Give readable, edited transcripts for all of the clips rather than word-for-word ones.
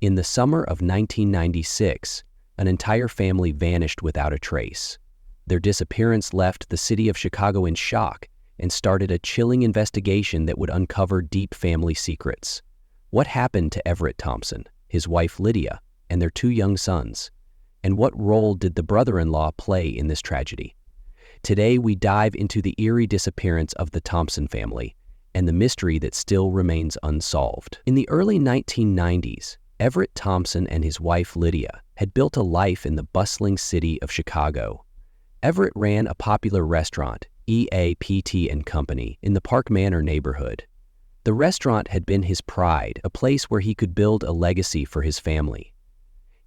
In the summer of 1996, an entire family vanished without a trace. Their disappearance left the city of Chicago in shock and started a chilling investigation that would uncover deep family secrets. What happened to Everett Thompson, his wife Lydia, and their two young sons? And what role did the brother-in-law play in this tragedy? Today, we dive into the eerie disappearance of the Thompson family and the mystery that still remains unsolved. In the early 1990s, Everett Thompson and his wife Lydia had built a life in the bustling city of Chicago. Everett ran a popular restaurant, EAPT & Company, in the Park Manor neighborhood. The restaurant had been his pride, a place where he could build a legacy for his family.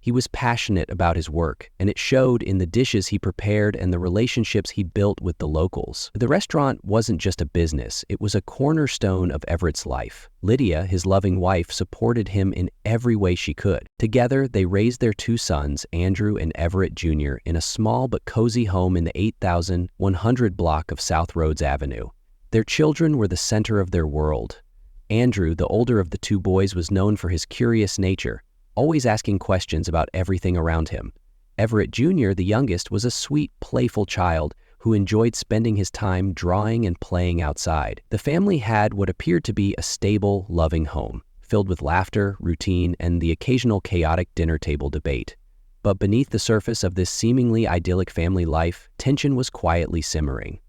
He was passionate about his work, and it showed in the dishes he prepared and the relationships he built with the locals. The restaurant wasn't just a business, it was a cornerstone of Everett's life. Lydia, his loving wife, supported him in every way she could. Together, they raised their two sons, Andrew and Everett Jr., in a small but cozy home in the 8100 block of South Rhodes Avenue. Their children were the center of their world. Andrew, the older of the two boys, was known for his curious nature, always asking questions about everything around him. Everett Jr., the youngest, was a sweet, playful child who enjoyed spending his time drawing and playing outside. The family had what appeared to be a stable, loving home, filled with laughter, routine, and the occasional chaotic dinner table debate. But beneath the surface of this seemingly idyllic family life, tension was quietly simmering.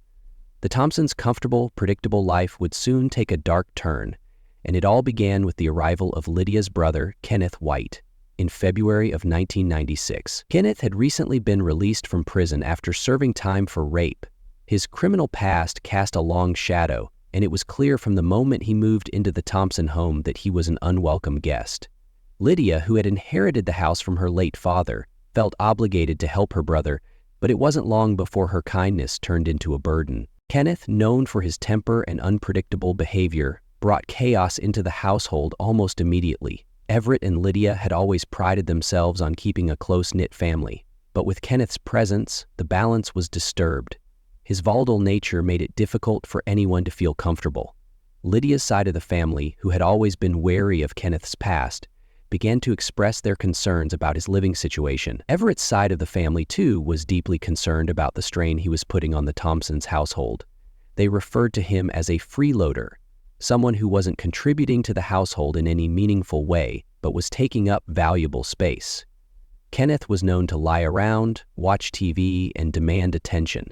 The Thompsons' comfortable, predictable life would soon take a dark turn, and it all began with the arrival of Lydia's brother, Kenneth White, in February of 1996. Kenneth had recently been released from prison after serving time for rape. His criminal past cast a long shadow, and it was clear from the moment he moved into the Thompson home that he was an unwelcome guest. Lydia, who had inherited the house from her late father, felt obligated to help her brother, but it wasn't long before her kindness turned into a burden. Kenneth, known for his temper and unpredictable behavior, brought chaos into the household almost immediately. Everett and Lydia had always prided themselves on keeping a close-knit family, but with Kenneth's presence, the balance was disturbed. His volatile nature made it difficult for anyone to feel comfortable. Lydia's side of the family, who had always been wary of Kenneth's past, began to express their concerns about his living situation. Everett's side of the family, too, was deeply concerned about the strain he was putting on the Thompsons' household. They referred to him as a freeloader, someone who wasn't contributing to the household in any meaningful way, but was taking up valuable space. Kenneth was known to lie around, watch TV, and demand attention.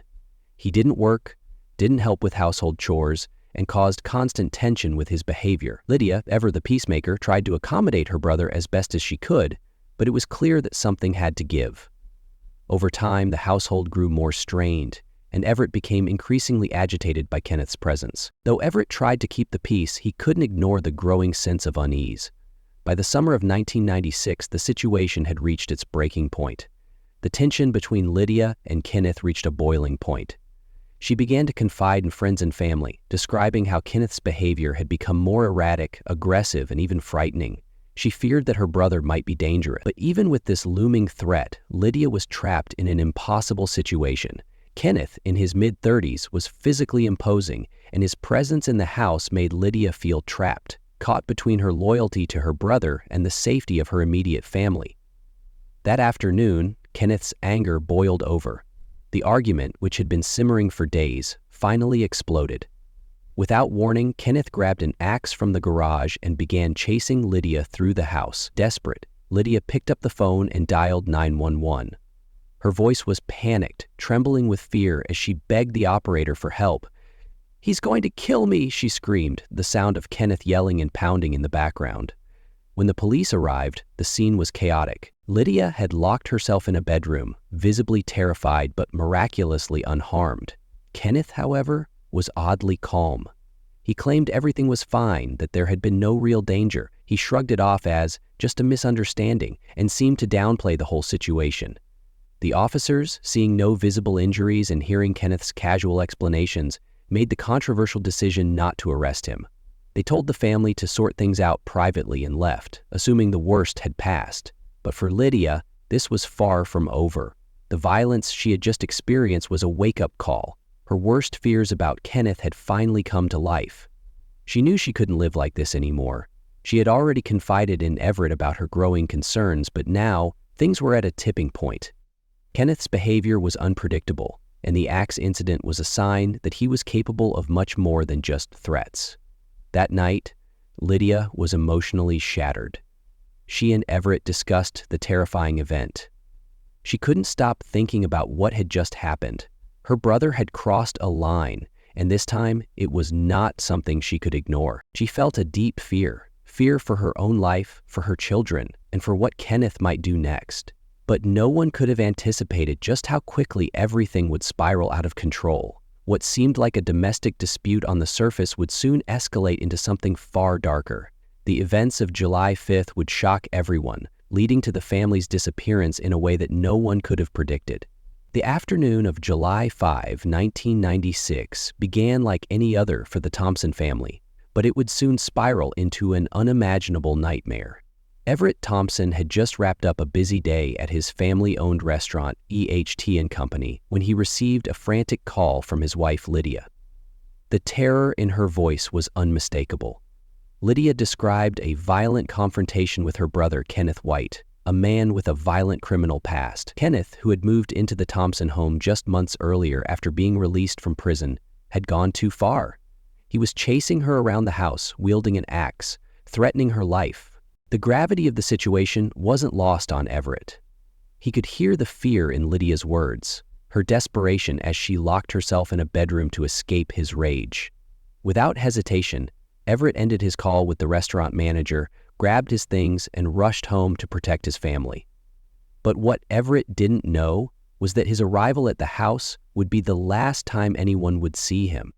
He didn't work, didn't help with household chores, and caused constant tension with his behavior. Lydia, ever the peacemaker, tried to accommodate her brother as best as she could, but it was clear that something had to give. Over time, the household grew more strained, and Everett became increasingly agitated by Kenneth's presence. Though Everett tried to keep the peace, he couldn't ignore the growing sense of unease. By the summer of 1996, the situation had reached its breaking point. The tension between Lydia and Kenneth reached a boiling point. She began to confide in friends and family, describing how Kenneth's behavior had become more erratic, aggressive, and even frightening. She feared that her brother might be dangerous. But even with this looming threat, Lydia was trapped in an impossible situation. Kenneth, in his mid-30s, was physically imposing, and his presence in the house made Lydia feel trapped, caught between her loyalty to her brother and the safety of her immediate family. That afternoon, Kenneth's anger boiled over. The argument, which had been simmering for days, finally exploded. Without warning, Kenneth grabbed an axe from the garage and began chasing Lydia through the house. Desperate, Lydia picked up the phone and dialed 911. Her voice was panicked, trembling with fear as she begged the operator for help. "He's going to kill me," she screamed, the sound of Kenneth yelling and pounding in the background. When the police arrived, the scene was chaotic. Lydia had locked herself in a bedroom, visibly terrified but miraculously unharmed. Kenneth, however, was oddly calm. He claimed everything was fine, that there had been no real danger. He shrugged it off as just a misunderstanding and seemed to downplay the whole situation. The officers, seeing no visible injuries and hearing Kenneth's casual explanations, made the controversial decision not to arrest him. They told the family to sort things out privately and left, assuming the worst had passed. But for Lydia, this was far from over. The violence she had just experienced was a wake-up call. Her worst fears about Kenneth had finally come to life. She knew she couldn't live like this anymore. She had already confided in Everett about her growing concerns, but now things were at a tipping point. Kenneth's behavior was unpredictable, and the axe incident was a sign that he was capable of much more than just threats. That night, Lydia was emotionally shattered. She and Everett discussed the terrifying event. She couldn't stop thinking about what had just happened. Her brother had crossed a line, and this time it was not something she could ignore. She felt a deep fear for her own life, for her children, and for what Kenneth might do next. But no one could have anticipated just how quickly everything would spiral out of control. What seemed like a domestic dispute on the surface would soon escalate into something far darker. The events of July 5th would shock everyone, leading to the family's disappearance in a way that no one could have predicted. The afternoon of July 5, 1996, began like any other for the Thompson family, but it would soon spiral into an unimaginable nightmare. Everett Thompson had just wrapped up a busy day at his family-owned restaurant, EHT & Company, when he received a frantic call from his wife, Lydia. The terror in her voice was unmistakable. Lydia described a violent confrontation with her brother, Kenneth White, a man with a violent criminal past. Kenneth, who had moved into the Thompson home just months earlier after being released from prison, had gone too far. He was chasing her around the house, wielding an axe, threatening her life. The gravity of the situation wasn't lost on Everett. He could hear the fear in Lydia's words, her desperation as she locked herself in a bedroom to escape his rage. Without hesitation, Everett ended his call with the restaurant manager, grabbed his things, and rushed home to protect his family. But what Everett didn't know was that his arrival at the house would be the last time anyone would see him.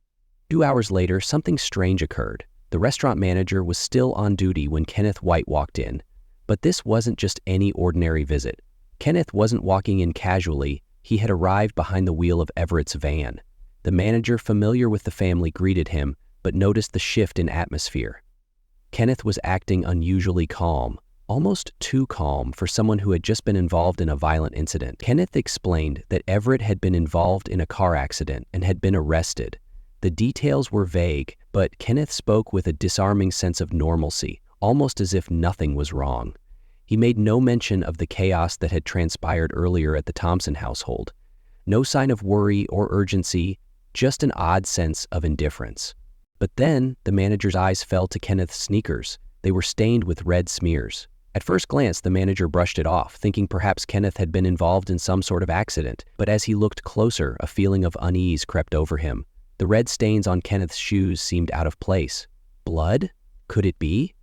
2 hours later, something strange occurred. The restaurant manager was still on duty when Kenneth White walked in. But this wasn't just any ordinary visit. Kenneth wasn't walking in casually. He had arrived behind the wheel of Everett's van. The manager, familiar with the family, greeted him, but noticed the shift in atmosphere. Kenneth was acting unusually calm, almost too calm for someone who had just been involved in a violent incident. Kenneth explained that Everett had been involved in a car accident and had been arrested. The details were vague, but Kenneth spoke with a disarming sense of normalcy, almost as if nothing was wrong. He made no mention of the chaos that had transpired earlier at the Thompson household. No sign of worry or urgency, just an odd sense of indifference. But then the manager's eyes fell to Kenneth's sneakers. They were stained with red smears. At first glance, the manager brushed it off, thinking perhaps Kenneth had been involved in some sort of accident. But as he looked closer, a feeling of unease crept over him. The red stains on Kenneth's shoes seemed out of place. Blood? Could it be?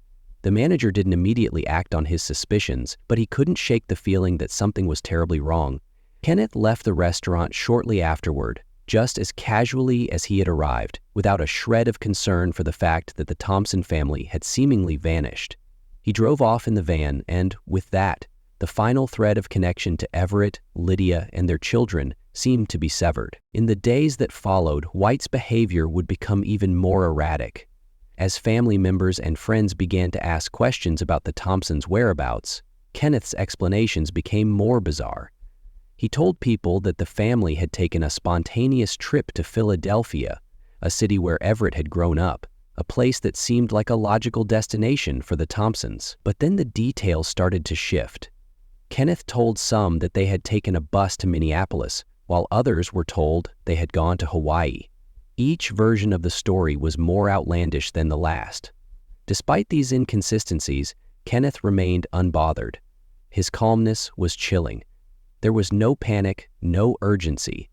The manager didn't immediately act on his suspicions, but he couldn't shake the feeling that something was terribly wrong. Kenneth left the restaurant shortly afterward, just as casually as he had arrived, without a shred of concern for the fact that the Thompson family had seemingly vanished. He drove off in the van, and with that, the final thread of connection to Everett, Lydia, and their children seemed to be severed. In the days that followed, White's behavior would become even more erratic. As family members and friends began to ask questions about the Thompsons' whereabouts, Kenneth's explanations became more bizarre. He told people that the family had taken a spontaneous trip to Philadelphia, a city where Everett had grown up, a place that seemed like a logical destination for the Thompsons. But then the details started to shift. Kenneth told some that they had taken a bus to Minneapolis, while others were told they had gone to Hawaii. Each version of the story was more outlandish than the last. Despite these inconsistencies, Kenneth remained unbothered. His calmness was chilling. There was no panic, no urgency.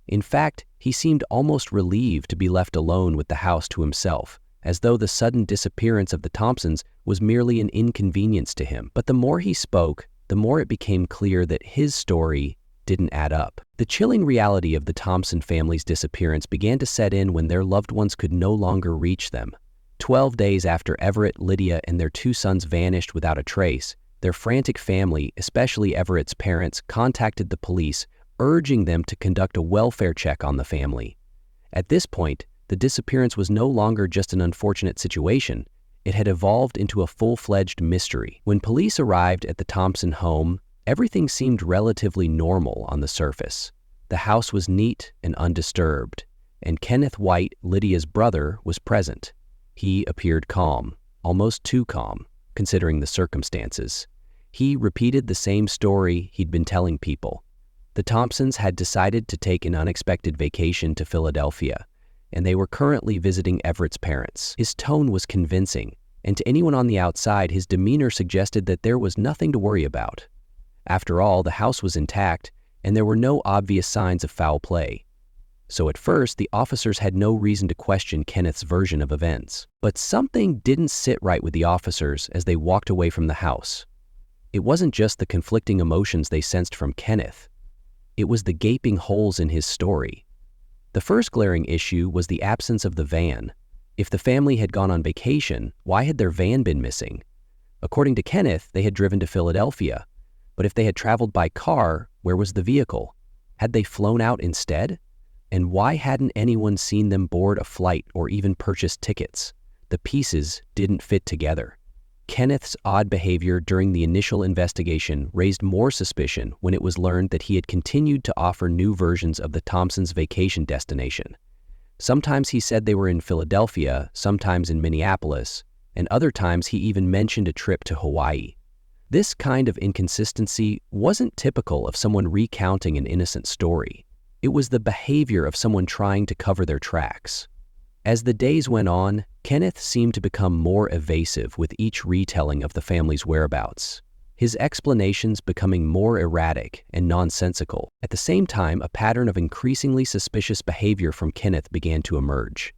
In fact, he seemed almost relieved to be left alone with the house to himself, as though the sudden disappearance of the Thompsons was merely an inconvenience to him. But the more he spoke, the more it became clear that his story didn't add up. The chilling reality of the Thompson family's disappearance began to set in when their loved ones could no longer reach them. 12 days after Everett, Lydia, and their 2 sons vanished without a trace, their frantic family, especially Everett's parents, contacted the police, urging them to conduct a welfare check on the family. At this point, the disappearance was no longer just an unfortunate situation. It had evolved into a full-fledged mystery. When police arrived at the Thompson home, everything seemed relatively normal on the surface. The house was neat and undisturbed, and Kenneth White, Lydia's brother, was present. He appeared calm, almost too calm, considering the circumstances. He repeated the same story he'd been telling people. The Thompsons had decided to take an unexpected vacation to Philadelphia, and they were currently visiting Everett's parents. His tone was convincing, and to anyone on the outside, his demeanor suggested that there was nothing to worry about. After all, the house was intact, and there were no obvious signs of foul play. So at first, the officers had no reason to question Kenneth's version of events. But something didn't sit right with the officers as they walked away from the house. It wasn't just the conflicting emotions they sensed from Kenneth. It was the gaping holes in his story. The first glaring issue was the absence of the van. If the family had gone on vacation, why had their van been missing? According to Kenneth, they had driven to Philadelphia. But if they had traveled by car, where was the vehicle? Had they flown out instead? And why hadn't anyone seen them board a flight or even purchase tickets? The pieces didn't fit together. Kenneth's odd behavior during the initial investigation raised more suspicion when it was learned that he had continued to offer new versions of the Thompsons' vacation destination. Sometimes he said they were in Philadelphia, sometimes in Minneapolis, and other times he even mentioned a trip to Hawaii. This kind of inconsistency wasn't typical of someone recounting an innocent story. It was the behavior of someone trying to cover their tracks. As the days went on, Kenneth seemed to become more evasive with each retelling of the family's whereabouts, his explanations becoming more erratic and nonsensical. At the same time, a pattern of increasingly suspicious behavior from Kenneth began to emerge.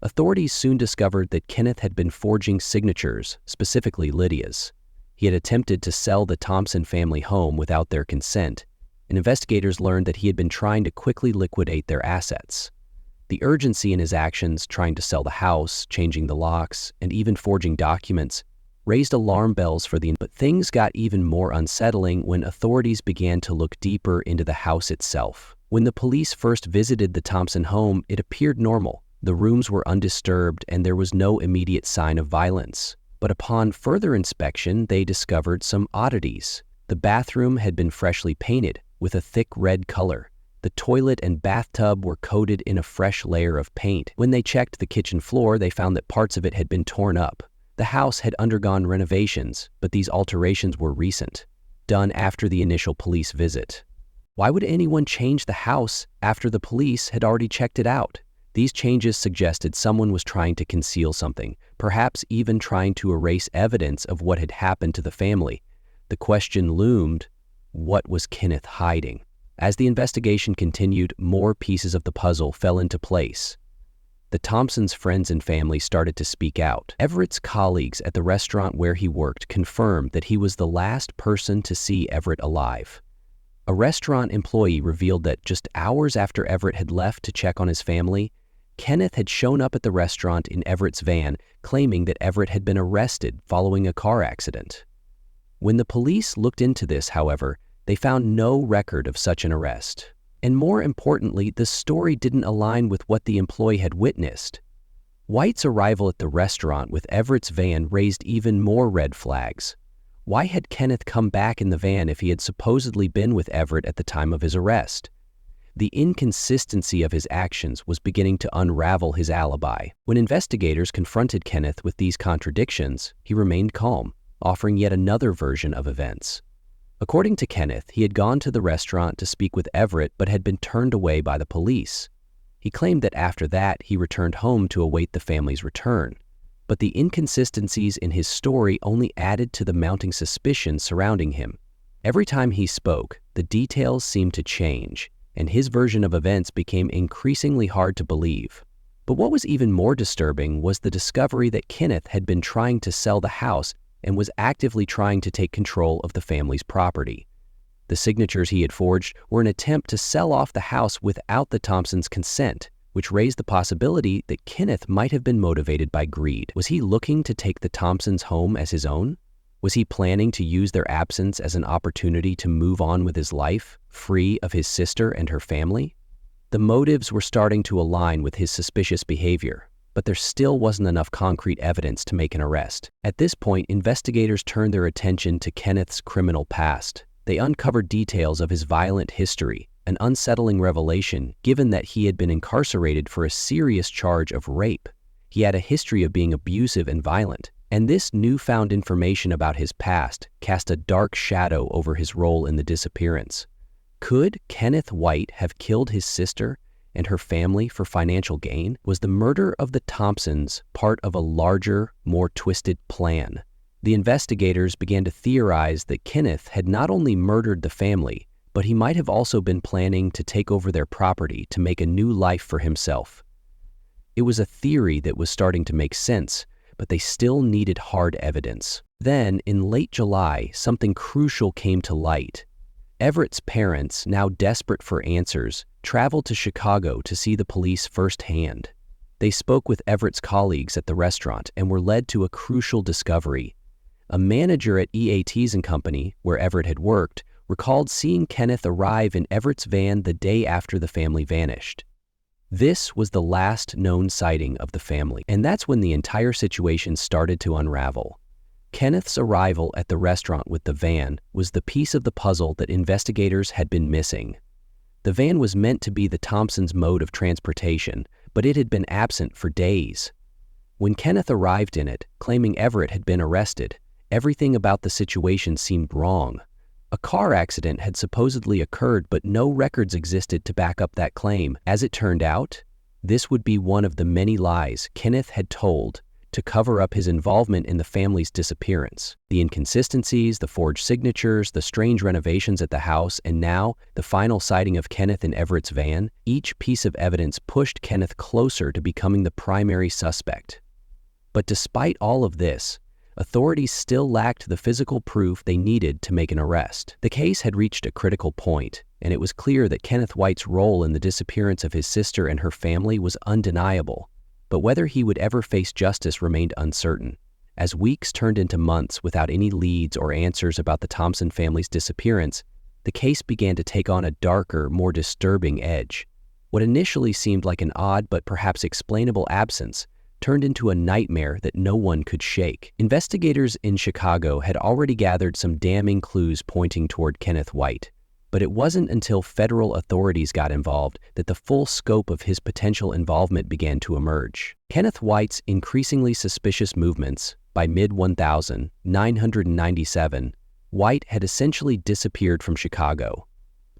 Authorities soon discovered that Kenneth had been forging signatures, specifically Lydia's. He had attempted to sell the Thompson family home without their consent, and investigators learned that he had been trying to quickly liquidate their assets. The urgency in his actions, trying to sell the house, changing the locks, and even forging documents, raised alarm bells for but things got even more unsettling when authorities began to look deeper into the house itself. When the police first visited the Thompson home, it appeared normal. The rooms were undisturbed and there was no immediate sign of violence. But upon further inspection, they discovered some oddities. The bathroom had been freshly painted with a thick red color. The toilet and bathtub were coated in a fresh layer of paint. When they checked the kitchen floor, they found that parts of it had been torn up. The house had undergone renovations, but these alterations were recent, done after the initial police visit. Why would anyone change the house after the police had already checked it out? These changes suggested someone was trying to conceal something, perhaps even trying to erase evidence of what had happened to the family. The question loomed, what was Kenneth hiding? As the investigation continued, more pieces of the puzzle fell into place. The Thompsons' friends and family started to speak out. Everett's colleagues at the restaurant where he worked confirmed that he was the last person to see Everett alive. A restaurant employee revealed that just hours after Everett had left to check on his family, Kenneth had shown up at the restaurant in Everett's van, claiming that Everett had been arrested following a car accident. When the police looked into this, however, they found no record of such an arrest. And more importantly, the story didn't align with what the employee had witnessed. White's arrival at the restaurant with Everett's van raised even more red flags. Why had Kenneth come back in the van if he had supposedly been with Everett at the time of his arrest? The inconsistency of his actions was beginning to unravel his alibi. When investigators confronted Kenneth with these contradictions, he remained calm, offering yet another version of events. According to Kenneth, he had gone to the restaurant to speak with Everett but had been turned away by the police. He claimed that after that, he returned home to await the family's return. But the inconsistencies in his story only added to the mounting suspicion surrounding him. Every time he spoke, the details seemed to change, and his version of events became increasingly hard to believe. But what was even more disturbing was the discovery that Kenneth had been trying to sell the house and was actively trying to take control of the family's property. The signatures he had forged were an attempt to sell off the house without the Thompsons' consent, which raised the possibility that Kenneth might have been motivated by greed. Was he looking to take the Thompsons' home as his own? Was he planning to use their absence as an opportunity to move on with his life, free of his sister and her family? The motives were starting to align with his suspicious behavior, but there still wasn't enough concrete evidence to make an arrest. At this point, investigators turned their attention to Kenneth's criminal past. They uncovered details of his violent history, an unsettling revelation given that he had been incarcerated for a serious charge of rape. He had a history of being abusive and violent, And this newfound information about his past cast a dark shadow over his role in the disappearance. Could Kenneth White have killed his sister and her family for financial gain? Was the murder of the Thompsons part of a larger, more twisted plan? The investigators began to theorize that Kenneth had not only murdered the family, but he might have also been planning to take over their property to make a new life for himself. It was a theory that was starting to make sense, but they still needed hard evidence. Then, in late July, something crucial came to light. Everett's parents, now desperate for answers, traveled to Chicago to see the police firsthand. They spoke with Everett's colleagues at the restaurant and were led to a crucial discovery. A manager at EAT's and Company, where Everett had worked, recalled seeing Kenneth arrive in Everett's van the day after the family vanished. This was the last known sighting of the family, and that's when the entire situation started to unravel. Kenneth's arrival at the restaurant with the van was the piece of the puzzle that investigators had been missing. The van was meant to be the Thompsons' mode of transportation, but it had been absent for days. When Kenneth arrived in it, claiming Everett had been arrested, everything about the situation seemed wrong. A car accident had supposedly occurred, but no records existed to back up that claim. As it turned out, this would be one of the many lies Kenneth had told to cover up his involvement in the family's disappearance. The inconsistencies, the forged signatures, the strange renovations at the house, and now the final sighting of Kenneth in Everett's van, each piece of evidence pushed Kenneth closer to becoming the primary suspect. But despite all of this, authorities still lacked the physical proof they needed to make an arrest. The case had reached a critical point, and it was clear that Kenneth White's role in the disappearance of his sister and her family was undeniable. But whether he would ever face justice remained uncertain. As weeks turned into months without any leads or answers about the Thompson family's disappearance, the case began to take on a darker, more disturbing edge. What initially seemed like an odd but perhaps explainable absence turned into a nightmare that no one could shake. Investigators in Chicago had already gathered some damning clues pointing toward Kenneth White, but it wasn't until federal authorities got involved that the full scope of his potential involvement began to emerge. Kenneth White's increasingly suspicious movements. By mid-1997, White had essentially disappeared from Chicago.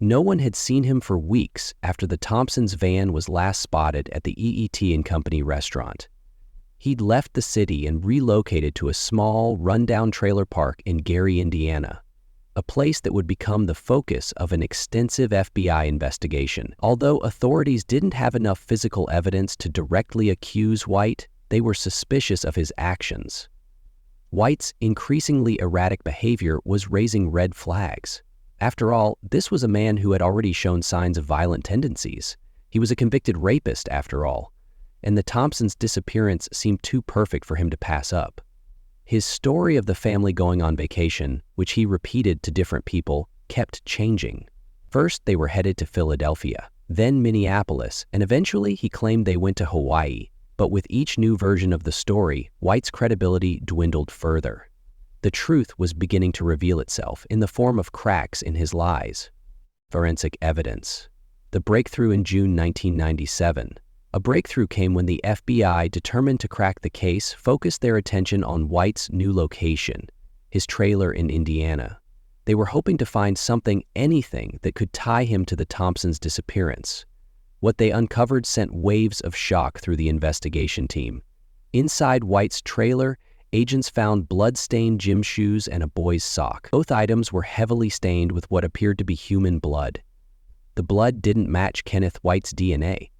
No one had seen him for weeks after the Thompsons' van was last spotted at the EET and Company restaurant. He'd left the city and relocated to a small, rundown trailer park in Gary, Indiana, a place that would become the focus of an extensive FBI investigation. Although authorities didn't have enough physical evidence to directly accuse White, they were suspicious of his actions. White's increasingly erratic behavior was raising red flags. After all, this was a man who had already shown signs of violent tendencies. He was a convicted rapist, after all, and the Thompsons' disappearance seemed too perfect for him to pass up. His story of the family going on vacation, which he repeated to different people, kept changing. First, they were headed to Philadelphia, then Minneapolis, and eventually he claimed they went to Hawaii. But with each new version of the story, White's credibility dwindled further. The truth was beginning to reveal itself in the form of cracks in his lies. Forensic evidence. The breakthrough in June 1997. A breakthrough came when the FBI, determined to crack the case, focused their attention on White's new location, his trailer in Indiana. They were hoping to find something, anything, that could tie him to the Thompsons' disappearance. What they uncovered sent waves of shock through the investigation team. Inside White's trailer, agents found blood-stained gym shoes and a boy's sock. Both items were heavily stained with what appeared to be human blood. The blood didn't match Kenneth White's DNA.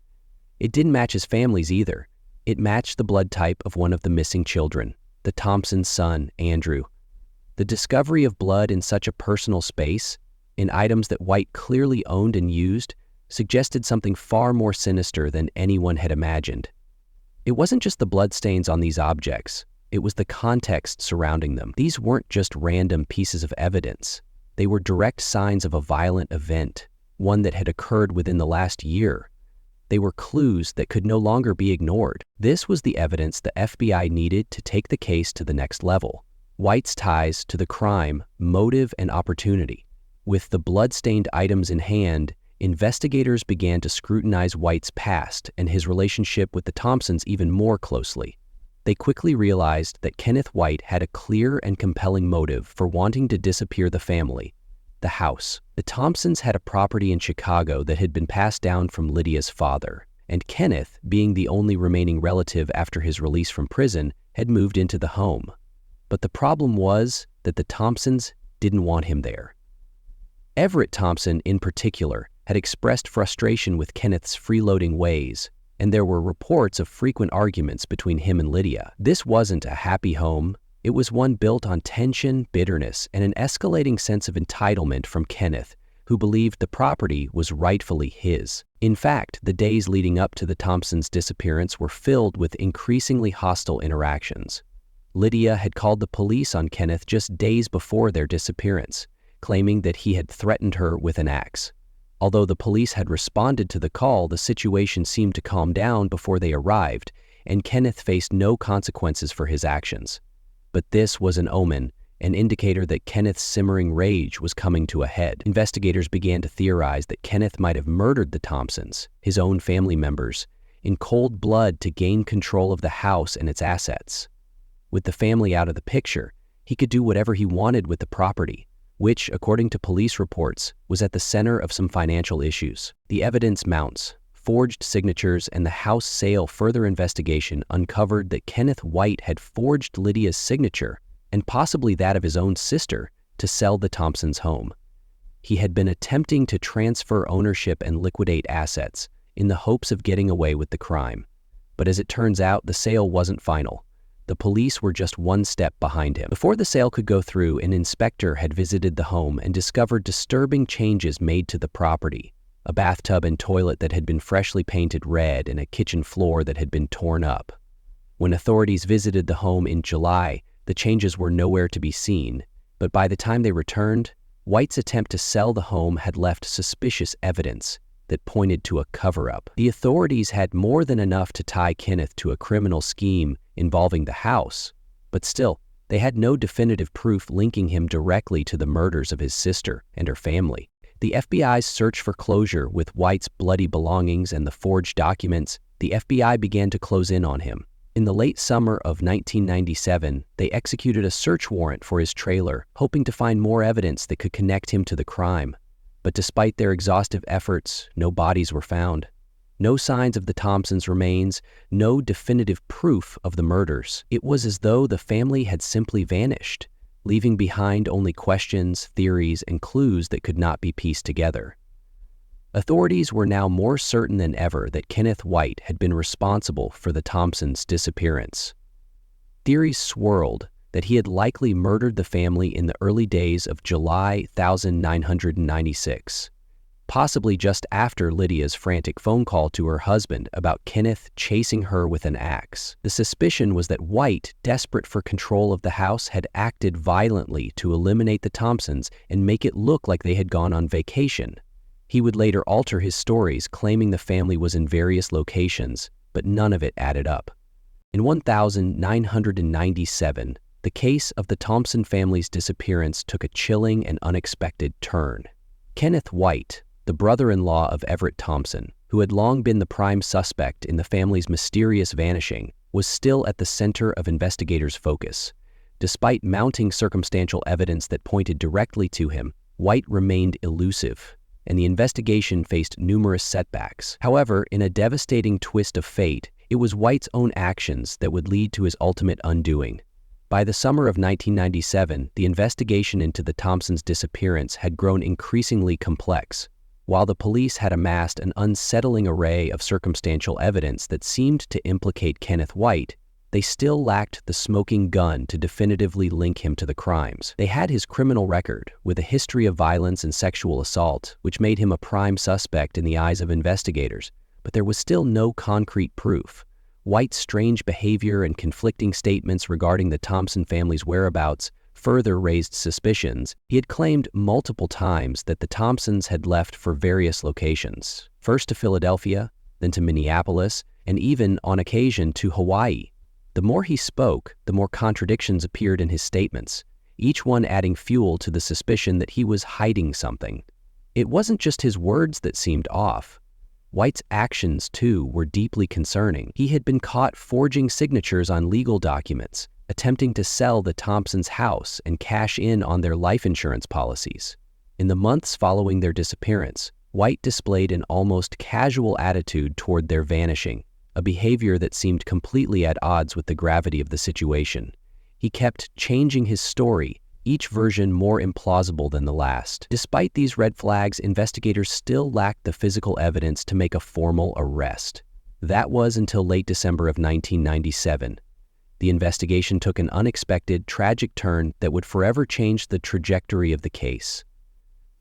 It didn't match his family's either. It matched the blood type of one of the missing children, the Thompsons' son, Andrew. The discovery of blood in such a personal space, in items that White clearly owned and used, suggested something far more sinister than anyone had imagined. It wasn't just the bloodstains on these objects, it was the context surrounding them. These weren't just random pieces of evidence. They were direct signs of a violent event, one that had occurred within the last year. They were clues that could no longer be ignored. This was the evidence the FBI needed to take the case to the next level. White's ties to the crime, motive, and opportunity. With the blood-stained items in hand, investigators began to scrutinize White's past and his relationship with the Thompsons even more closely. They quickly realized that Kenneth White had a clear and compelling motive for wanting to disappear the family: the house. The Thompsons had a property in Chicago that had been passed down from Lydia's father, and Kenneth, being the only remaining relative after his release from prison, had moved into the home. But the problem was that the Thompsons didn't want him there. Everett Thompson, in particular, had expressed frustration with Kenneth's freeloading ways, and there were reports of frequent arguments between him and Lydia. This wasn't a happy home. It was one built on tension, bitterness, and an escalating sense of entitlement from Kenneth, who believed the property was rightfully his. In fact, the days leading up to the Thompsons' disappearance were filled with increasingly hostile interactions. Lydia had called the police on Kenneth just days before their disappearance, claiming that he had threatened her with an axe. Although the police had responded to the call, the situation seemed to calm down before they arrived, and Kenneth faced no consequences for his actions. But this was an omen, an indicator that Kenneth's simmering rage was coming to a head. Investigators began to theorize that Kenneth might have murdered the Thompsons, his own family members, in cold blood to gain control of the house and its assets. With the family out of the picture, he could do whatever he wanted with the property, which, according to police reports, was at the center of some financial issues. The evidence mounts. Forged signatures and the house sale further investigation uncovered that Kenneth White had forged Lydia's signature, and possibly that of his own sister, to sell the Thompsons' home. He had been attempting to transfer ownership and liquidate assets in the hopes of getting away with the crime. But as it turns out, the sale wasn't final. The police were just one step behind him. Before the sale could go through, an inspector had visited the home and discovered disturbing changes made to the property: a bathtub and toilet that had been freshly painted red and a kitchen floor that had been torn up. When authorities visited the home in July, the changes were nowhere to be seen, but by the time they returned, White's attempt to sell the home had left suspicious evidence that pointed to a cover-up. The authorities had more than enough to tie Kenneth to a criminal scheme involving the house, but still, they had no definitive proof linking him directly to the murders of his sister and her family. The FBI's search for closure with White's bloody belongings and the forged documents, the FBI began to close in on him. In the late summer of 1997, they executed a search warrant for his trailer, hoping to find more evidence that could connect him to the crime. But despite their exhaustive efforts, no bodies were found. No signs of the Thompsons' remains, no definitive proof of the murders. It was as though the family had simply vanished, leaving behind only questions, theories, and clues that could not be pieced together. Authorities were now more certain than ever that Kenneth White had been responsible for the Thompsons' disappearance. Theories swirled that he had likely murdered the family in the early days of July 1996, possibly just after Lydia's frantic phone call to her husband about Kenneth chasing her with an axe. The suspicion was that White, desperate for control of the house, had acted violently to eliminate the Thompsons and make it look like they had gone on vacation. He would later alter his stories, claiming the family was in various locations, but none of it added up. In 1997, the case of the Thompson family's disappearance took a chilling and unexpected turn. Kenneth White, the brother-in-law of Everett Thompson, who had long been the prime suspect in the family's mysterious vanishing, was still at the center of investigators' focus. Despite mounting circumstantial evidence that pointed directly to him, White remained elusive, and the investigation faced numerous setbacks. However, in a devastating twist of fate, it was White's own actions that would lead to his ultimate undoing. By the summer of 1997, the investigation into the Thompsons' disappearance had grown increasingly complex. While the police had amassed an unsettling array of circumstantial evidence that seemed to implicate Kenneth White, they still lacked the smoking gun to definitively link him to the crimes. They had his criminal record, with a history of violence and sexual assault, which made him a prime suspect in the eyes of investigators, but there was still no concrete proof. White's strange behavior and conflicting statements regarding the Thompson family's whereabouts further raised suspicions. He had claimed multiple times that the Thompsons had left for various locations, first to Philadelphia, then to Minneapolis, and even, on occasion, to Hawaii. The more he spoke, the more contradictions appeared in his statements, each one adding fuel to the suspicion that he was hiding something. It wasn't just his words that seemed off. White's actions, too, were deeply concerning. He had been caught forging signatures on legal documents, attempting to sell the Thompsons' house and cash in on their life insurance policies. In the months following their disappearance, White displayed an almost casual attitude toward their vanishing, a behavior that seemed completely at odds with the gravity of the situation. He kept changing his story, each version more implausible than the last. Despite these red flags, investigators still lacked the physical evidence to make a formal arrest. That was until late December of 1997. The investigation took an unexpected, tragic turn that would forever change the trajectory of the case.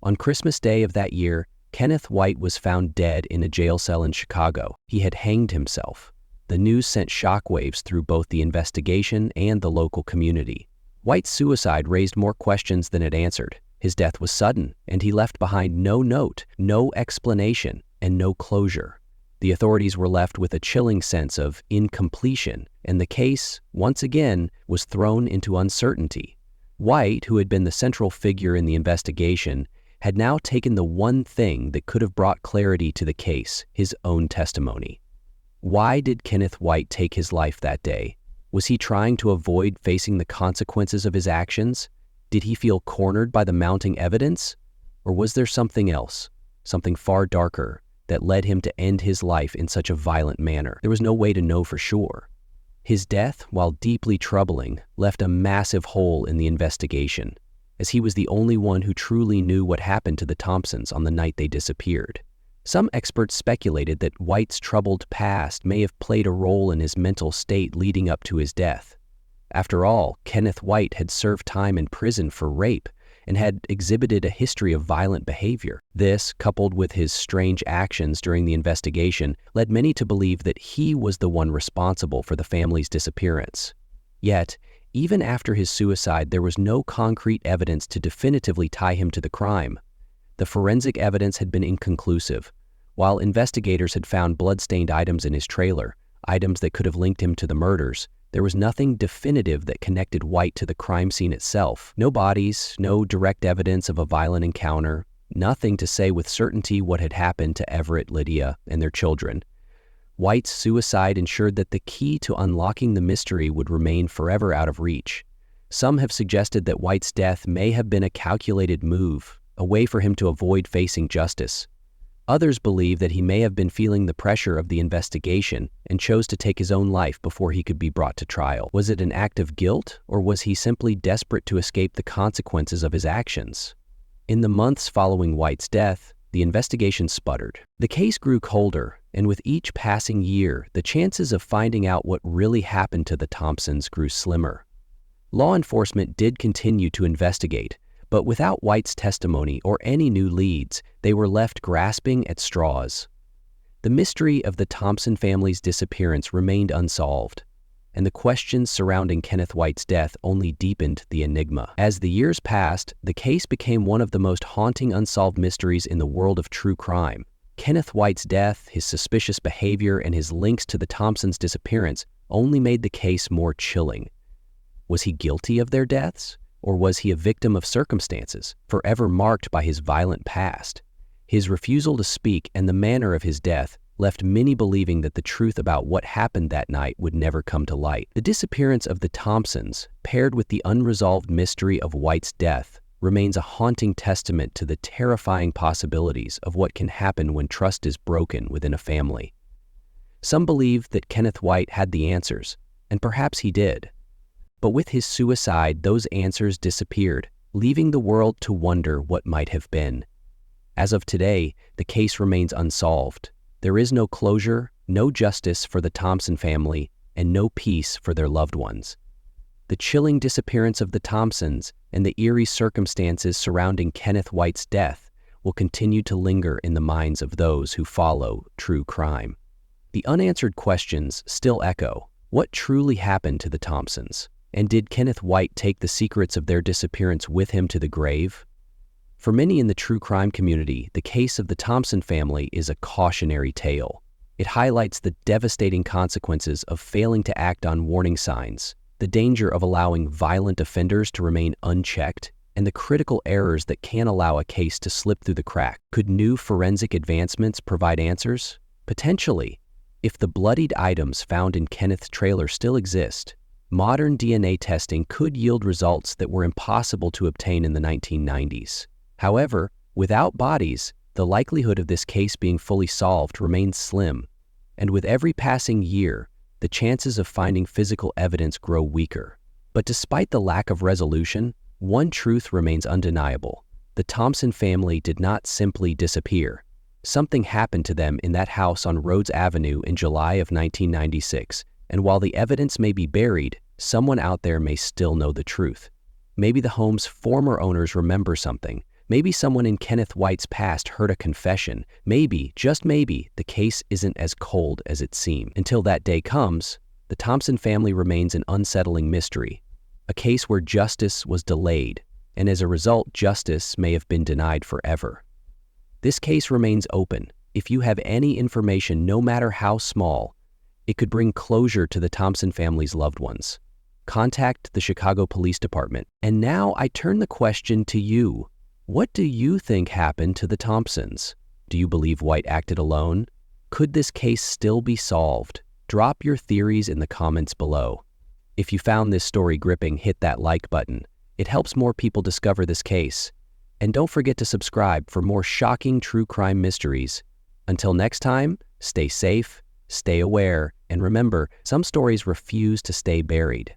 On Christmas Day of that year, Kenneth White was found dead in a jail cell in Chicago. He had hanged himself. The news sent shockwaves through both the investigation and the local community. White's suicide raised more questions than it answered. His death was sudden, and he left behind no note, no explanation, and no closure. The authorities were left with a chilling sense of incompletion, and the case, once again, was thrown into uncertainty. White, who had been the central figure in the investigation, had now taken the one thing that could have brought clarity to the case, his own testimony. Why did Kenneth White take his life that day? Was he trying to avoid facing the consequences of his actions? Did he feel cornered by the mounting evidence? Or was there something else, something far darker, that led him to end his life in such a violent manner? There was no way to know for sure. His death, while deeply troubling, left a massive hole in the investigation, as he was the only one who truly knew what happened to the Thompsons on the night they disappeared. Some experts speculated that White's troubled past may have played a role in his mental state leading up to his death. After all, Kenneth White had served time in prison for rape and had exhibited a history of violent behavior. This, coupled with his strange actions during the investigation, led many to believe that he was the one responsible for the family's disappearance. Yet, even after his suicide, there was no concrete evidence to definitively tie him to the crime. The forensic evidence had been inconclusive. While investigators had found blood-stained items in his trailer, items that could have linked him to the murders, there was nothing definitive that connected White to the crime scene itself. No bodies, no direct evidence of a violent encounter, nothing to say with certainty what had happened to Everett, Lydia, and their children. White's suicide ensured that the key to unlocking the mystery would remain forever out of reach. Some have suggested that White's death may have been a calculated move, a way for him to avoid facing justice. Others believe that he may have been feeling the pressure of the investigation and chose to take his own life before he could be brought to trial. Was it an act of guilt, or was he simply desperate to escape the consequences of his actions? In the months following White's death, the investigation sputtered. The case grew colder, and with each passing year, the chances of finding out what really happened to the Thompsons grew slimmer. Law enforcement did continue to investigate, but without White's testimony or any new leads, they were left grasping at straws. The mystery of the Thompson family's disappearance remained unsolved, and the questions surrounding Kenneth White's death only deepened the enigma. As the years passed, the case became one of the most haunting unsolved mysteries in the world of true crime. Kenneth White's death, his suspicious behavior, and his links to the Thompsons' disappearance only made the case more chilling. Was he guilty of their deaths? Or was he a victim of circumstances, forever marked by his violent past? His refusal to speak and the manner of his death left many believing that the truth about what happened that night would never come to light. The disappearance of the Thompsons, paired with the unresolved mystery of White's death, remains a haunting testament to the terrifying possibilities of what can happen when trust is broken within a family. Some believe that Kenneth White had the answers, and perhaps he did. But with his suicide, those answers disappeared, leaving the world to wonder what might have been. As of today, the case remains unsolved. There is no closure, no justice for the Thompson family, and no peace for their loved ones. The chilling disappearance of the Thompsons and the eerie circumstances surrounding Kenneth White's death will continue to linger in the minds of those who follow true crime. The unanswered questions still echo. What truly happened to the Thompsons? And did Kenneth White take the secrets of their disappearance with him to the grave? For many in the true crime community, the case of the Thompson family is a cautionary tale. It highlights the devastating consequences of failing to act on warning signs, the danger of allowing violent offenders to remain unchecked, and the critical errors that can allow a case to slip through the cracks. Could new forensic advancements provide answers? Potentially. If the bloodied items found in Kenneth's trailer still exist, modern DNA testing could yield results that were impossible to obtain in the 1990s. However, without bodies, the likelihood of this case being fully solved remains slim, and with every passing year, the chances of finding physical evidence grow weaker. But despite the lack of resolution, one truth remains undeniable. The Thompson family did not simply disappear. Something happened to them in that house on Rhodes Avenue in July of 1996, and while the evidence may be buried, someone out there may still know the truth. Maybe the home's former owners remember something. Maybe someone in Kenneth White's past heard a confession. Maybe, just maybe, the case isn't as cold as it seemed. Until that day comes, the Thompson family remains an unsettling mystery, a case where justice was delayed, and as a result, justice may have been denied forever. This case remains open. If you have any information, no matter how small, it could bring closure to the Thompson family's loved ones. Contact the Chicago Police Department. And now I turn the question to you. What do you think happened to the Thompsons? Do you believe White acted alone? Could this case still be solved? Drop your theories in the comments below. If you found this story gripping, hit that like button. It helps more people discover this case. And don't forget to subscribe for more shocking true crime mysteries. Until next time, stay safe, stay aware, and remember, some stories refuse to stay buried.